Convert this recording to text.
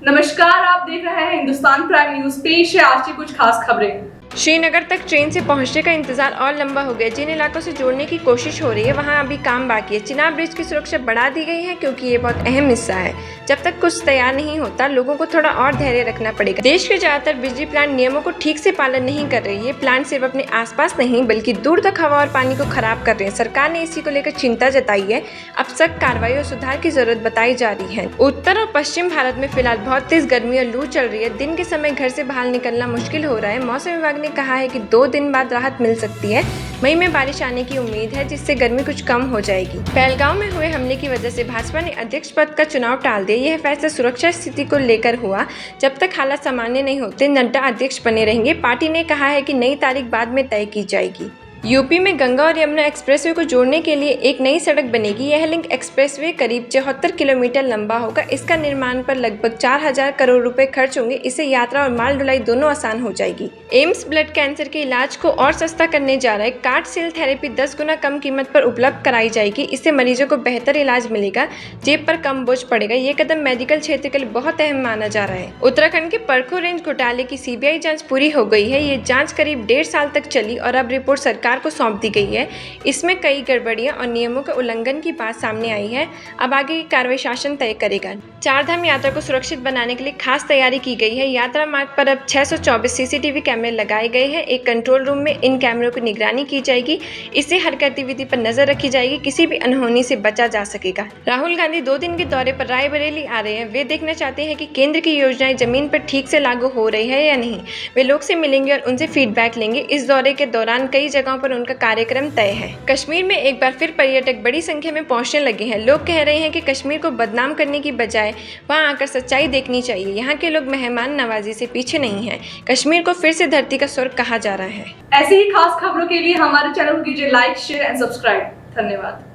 नमस्कार, आप देख रहे हैं हिंदुस्तान प्राइम न्यूज। पेश है आज की कुछ खास खबरें। श्रीनगर तक ट्रेन से पहुंचने का इंतजार और लंबा हो गया। जिन इलाकों से जोड़ने की कोशिश हो रही है वहां अभी काम बाकी है। चिनाब ब्रिज की सुरक्षा बढ़ा दी गई है क्योंकि ये बहुत अहम हिस्सा है। जब तक कुछ तैयार नहीं होता लोगों को थोड़ा और धैर्य रखना पड़ेगा। देश के ज्यादातर बिजली प्लांट नियमों को ठीक से पालन नहीं कर रही है। प्लांट सिर्फ अपने आसपास नहीं बल्कि दूर तक हवा और पानी को खराब कर रहे हैं। सरकार ने इसी को लेकर चिंता जताई है। अब सख्त कार्रवाई और सुधार की जरूरत बताई जा रही है। उत्तर और पश्चिम भारत में फिलहाल बहुत तेज गर्मी और लू चल रही है। दिन के समय घर से बाहर निकलना मुश्किल हो रहा है। मौसम विभाग ने कहा है कि 2 दिन बाद राहत मिल सकती है। मई में बारिश आने की उम्मीद है जिससे गर्मी कुछ कम हो जाएगी। पहलगांव में हुए हमले की वजह से भाजपा ने अध्यक्ष पद का चुनाव टाल दिया। यह फैसला सुरक्षा स्थिति को लेकर हुआ। जब तक हालात सामान्य नहीं होते नड्डा अध्यक्ष बने रहेंगे। पार्टी ने कहा है कि नई तारीख बाद में तय की जाएगी। यूपी में गंगा और यमुना एक्सप्रेसवे को जोड़ने के लिए एक नई सड़क बनेगी। यह लिंक एक्सप्रेसवे करीब 74 किलोमीटर लंबा होगा। इसका निर्माण पर लगभग 4000 करोड़ रुपए खर्च होंगे। इससे यात्रा और माल ढुलाई दोनों आसान हो जाएगी। एम्स ब्लड कैंसर के इलाज को और सस्ता करने जा रहा है। कार्ड सेल थेरेपी 10 गुना कम कीमत पर उपलब्ध कराई जाएगी। इससे मरीजों को बेहतर इलाज मिलेगा, जेब पर कम बोझ पड़ेगा। ये कदम मेडिकल क्षेत्र के लिए बहुत अहम माना जा रहा है। उत्तराखंड के परखो रेंज घोटाले की सीबीआई जांच पूरी हो गई है। ये जांच करीब 1.5 साल तक चली और अब रिपोर्ट सरकार को सौंप दी गई है। इसमें कई गड़बड़ियां और नियमों के उल्लंघन की बात सामने आई है। अब आगे की कार्रवाई शासन तय करेगा। चारधाम यात्रा को सुरक्षित बनाने के लिए खास तैयारी की गई है। यात्रा मार्ग पर अब 624 सीसीटीवी कैमरे लगाए गए हैं। एक कंट्रोल रूम में इन कैमरों की निगरानी की जाएगी। इससे हर गतिविधि पर नजर रखी जाएगी। किसी भी अनहोनी से बचा जा सकेगा। राहुल गांधी 2 दिन के दौरे पर रायबरेली आ रहे हैं। वे देखना चाहते हैं कि केंद्र की योजनाएं जमीन पर ठीक से लागू हो रही है या नहीं। वे लोग से मिलेंगे और उनसे फीडबैक लेंगे। इस दौरे के दौरान कई जगहों पर उनका कार्यक्रम तय है। कश्मीर में एक बार फिर पर्यटक बड़ी संख्या में पहुंचने लगे हैं। लोग कह रहे हैं कि कश्मीर को बदनाम करने की बजाय वहां आकर सच्चाई देखनी चाहिए। यहाँ के लोग मेहमान नवाजी से पीछे नहीं हैं। कश्मीर को फिर से धरती का स्वर्ग कहा जा रहा है। ऐसी ही खास खबरों के लिए हमारे चैनल को कीजिए लाइक, शेयर एंड सब्सक्राइब। धन्यवाद।